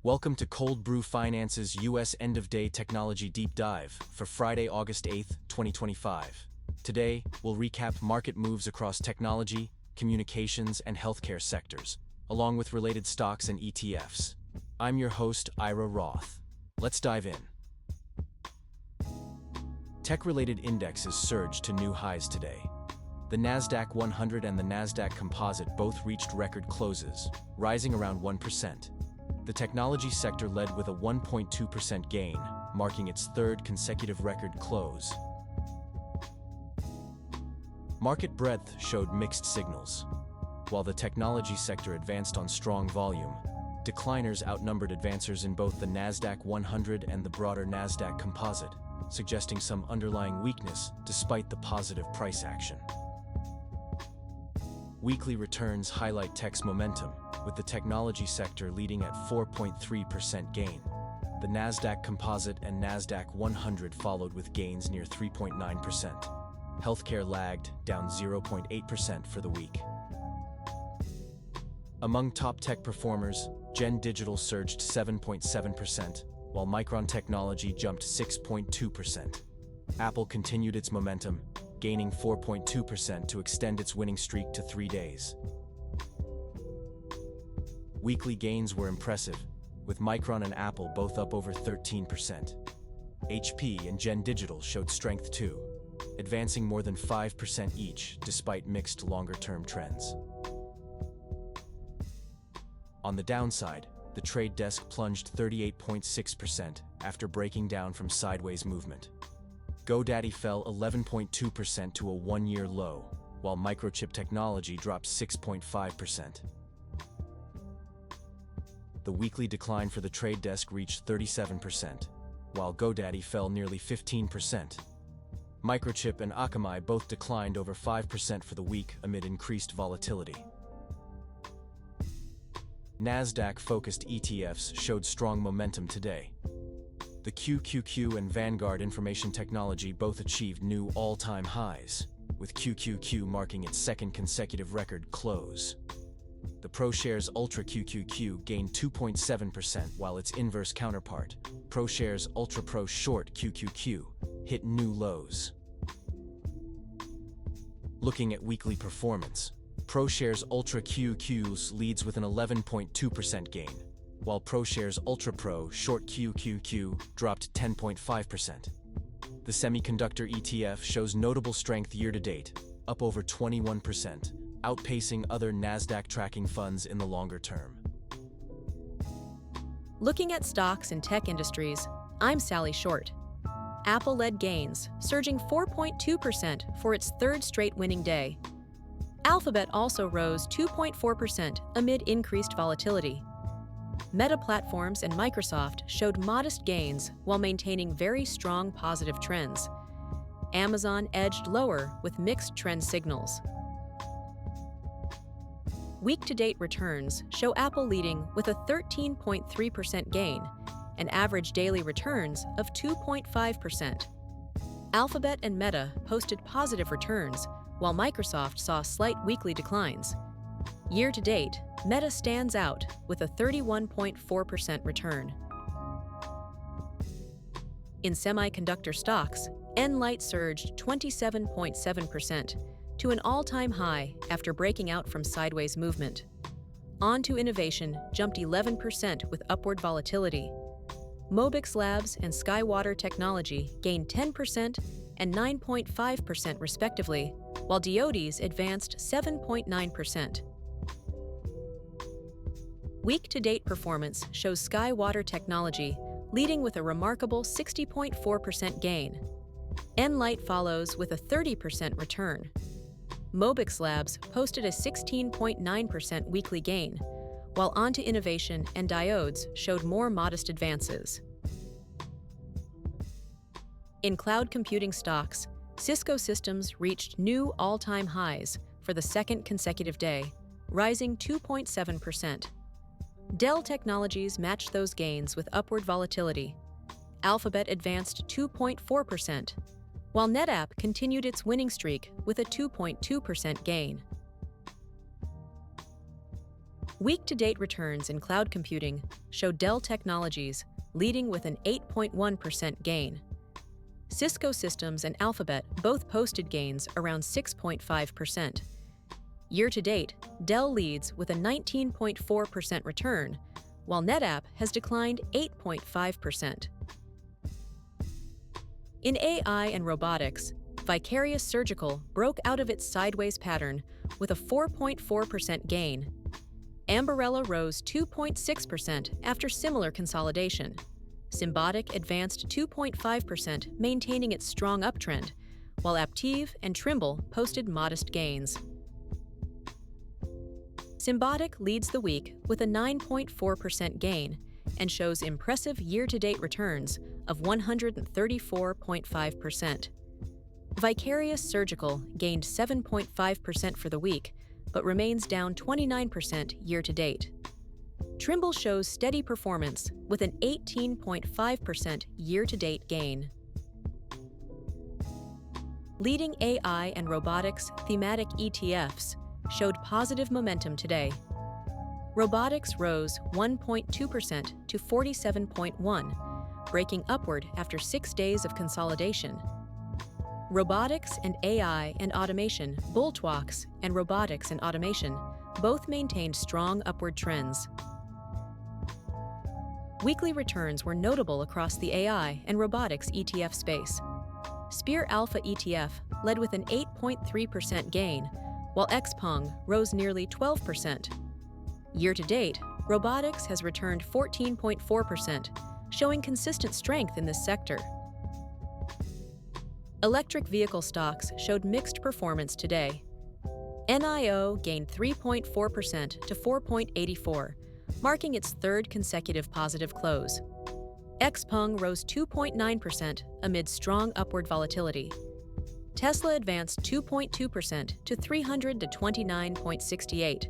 Welcome to Cold Brew Finance's U.S. End-of-Day Technology Deep Dive for Friday, August 8, 2025. Today, we'll recap market moves across technology, communications, and healthcare sectors, along with related stocks and ETFs. I'm your host, Ira Roth. Let's dive in. Tech-related indexes surged to new highs today. The Nasdaq 100 and the Nasdaq Composite both reached record closes, rising around 1%. The technology sector led with a 1.2% gain, marking its third consecutive record close. Market breadth showed mixed signals. While the technology sector advanced on strong volume, decliners outnumbered advancers in both the Nasdaq 100 and the broader Nasdaq Composite, suggesting some underlying weakness despite the positive price action. Weekly returns highlight tech's momentum, with the technology sector leading at 4.3% gain. The Nasdaq Composite and Nasdaq 100 followed with gains near 3.9%. Healthcare lagged, down 0.8% for the week. Among top tech performers, Digital surged 7.7%, while Micron Technology jumped 6.2%. Apple continued its momentum, gaining 4.2% to extend its winning streak to 3 days. Weekly gains were impressive, with Micron and Apple both up over 13%. HP and Digital showed strength too, advancing more than 5% each despite mixed longer-term trends. On the downside, the trade desk plunged 38.6% after breaking down from sideways movement. GoDaddy fell 11.2% to a one-year low, while Microchip Technology dropped 6.5%. The weekly decline for the trade desk reached 37%, while GoDaddy fell nearly 15%. Microchip and Akamai both declined over 5% for the week amid increased volatility. Nasdaq-focused ETFs showed strong momentum today. The QQQ and Vanguard Information Technology both achieved new all-time highs, with QQQ marking its second consecutive record close. The ProShares Ultra QQQ gained 2.7%, while its inverse counterpart, ProShares Ultra Pro Short QQQ, hit new lows. Looking at weekly performance, ProShares Ultra QQQ leads with an 11.2% gain, while ProShares Ultra Pro Short QQQ dropped 10.5%. The semiconductor ETF shows notable strength year-to-date, up over 21%, outpacing other Nasdaq tracking funds in the longer term. Looking at stocks in tech industries, I'm Sally Short. Apple led gains, surging 4.2% for its third straight winning day. Alphabet also rose 2.4% amid increased volatility. Meta Platforms and Microsoft showed modest gains while maintaining very strong positive trends. Amazon edged lower with mixed trend signals. Week-to-date returns show Apple leading with a 13.3% gain and average daily returns of 2.5%. Alphabet and Meta posted positive returns, while Microsoft saw slight weekly declines. Year-to-date, Meta stands out with a 31.4% return. In semiconductor stocks, nLIGHT surged 27.7% to an all-time high after breaking out from sideways movement. Onto Innovation jumped 11% with upward volatility. Mobix Labs and SkyWater Technology gained 10% and 9.5% respectively, while Diodes advanced 7.9%. Week-to-date performance shows SkyWater Technology leading with a remarkable 60.4% gain. nLIGHT follows with a 30% return. Mobix Labs posted a 16.9% weekly gain, while Onto Innovation and Diodes showed more modest advances. In cloud computing stocks, Cisco Systems reached new all-time highs for the second consecutive day, rising 2.7%. Dell Technologies matched those gains with upward volatility. Alphabet advanced 2.4%, while NetApp continued its winning streak with a 2.2% gain. Week-to-date returns in cloud computing show Dell Technologies leading with an 8.1% gain. Cisco Systems and Alphabet both posted gains around 6.5%. Year-to-date, Dell leads with a 19.4% return, while NetApp has declined 8.5%. In AI and robotics, Vicarious Surgical broke out of its sideways pattern with a 4.4% gain. Ambarella rose 2.6% after similar consolidation. Symbotic advanced 2.5%, maintaining its strong uptrend, while Aptiv and Trimble posted modest gains. Symbotic leads the week with a 9.4% gain and shows impressive year-to-date returns of 134.5%. Vicarious Surgical gained 7.5% for the week, but remains down 29% year-to-date. Trimble shows steady performance with an 18.5% year-to-date gain. Leading AI and robotics thematic ETFs showed positive momentum today. Robotics rose 1.2% to 47.1, breaking upward after 6 days of consolidation. Robotics and AI and automation, Bulltwalks, and robotics and automation both maintained strong upward trends. Weekly returns were notable across the AI and robotics ETF space. Spear Alpha ETF led with an 8.3% gain, while XPeng rose nearly 12%. Year-to-date, robotics has returned 14.4%, showing consistent strength in this sector. Electric vehicle stocks showed mixed performance today. NIO gained 3.4% to 4.84, marking its third consecutive positive close. XPeng rose 2.9% amid strong upward volatility. Tesla advanced 2.2% to 329.68.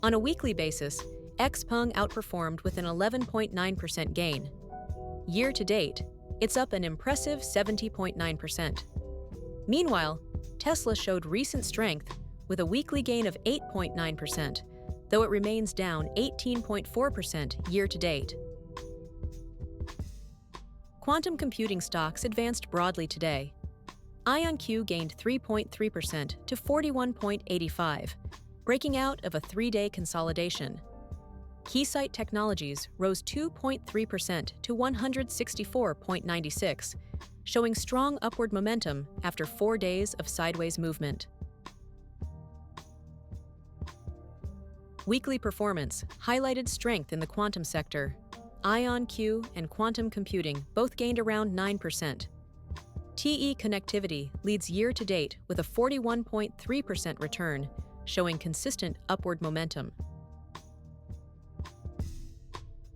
On a weekly basis, XPeng outperformed with an 11.9% gain. Year-to-date, it's up an impressive 70.9%. Meanwhile, Tesla showed recent strength with a weekly gain of 8.9%, though it remains down 18.4% year-to-date. Quantum computing stocks advanced broadly today. IonQ gained 3.3% to 41.85, breaking out of a 3-day consolidation. Keysight Technologies rose 2.3% to 164.96, showing strong upward momentum after 4 days of sideways movement. Weekly performance highlighted strength in the quantum sector. IonQ and quantum computing both gained around 9%. TE Connectivity leads year-to-date with a 41.3% return, showing consistent upward momentum.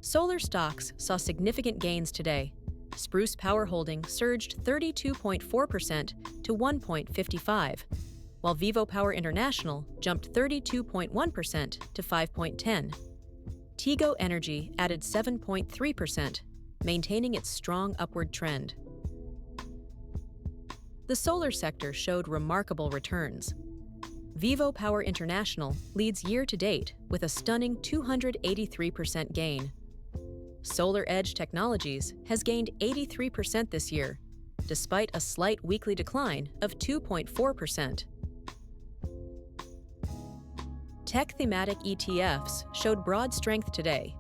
Solar stocks saw significant gains today. Spruce Power Holding surged 32.4% to 1.55, while VivoPower International jumped 32.1% to 5.10. Tigo Energy added 7.3%, maintaining its strong upward trend. The solar sector showed remarkable returns. VivoPower International leads year-to-date with a stunning 283% gain. Solar Edge Technologies has gained 83% this year, despite a slight weekly decline of 2.4%. Tech thematic ETFs showed broad strength today.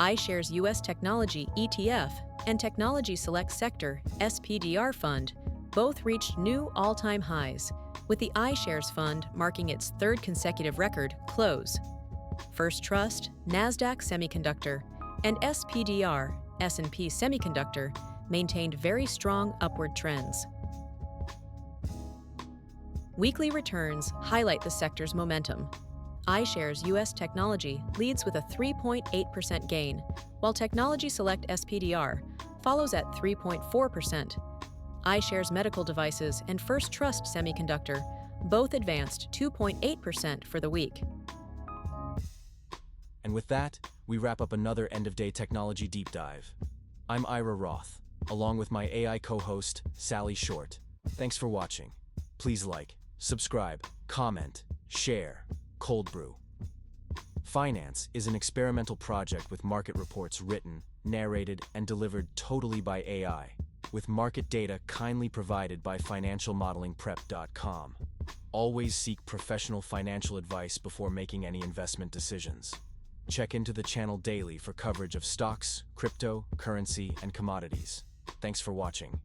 iShares US Technology ETF and Technology Select Sector SPDR Fund both reached new all-time highs, with the iShares Fund marking its third consecutive record close. First Trust, Nasdaq Semiconductor, and SPDR, S&P Semiconductor, maintained very strong upward trends. Weekly returns highlight the sector's momentum. iShares US Technology leads with a 3.8% gain, while Technology Select SPDR follows at 3.4%. iShares Medical Devices and First Trust Semiconductor both advanced 2.8% for the week. And with that, we wrap up another end-of-day technology deep dive. I'm Ira Roth, along with my AI co-host, Sally Short. Thanks for watching. Please like, subscribe, comment, share, Cold Brew. Finance is an experimental project with market reports written, narrated, and delivered totally by AI, with market data kindly provided by financialmodelingprep.com. Always seek professional financial advice before making any investment decisions. Check into the channel daily for coverage of stocks, crypto, currency, and commodities. Thanks for watching.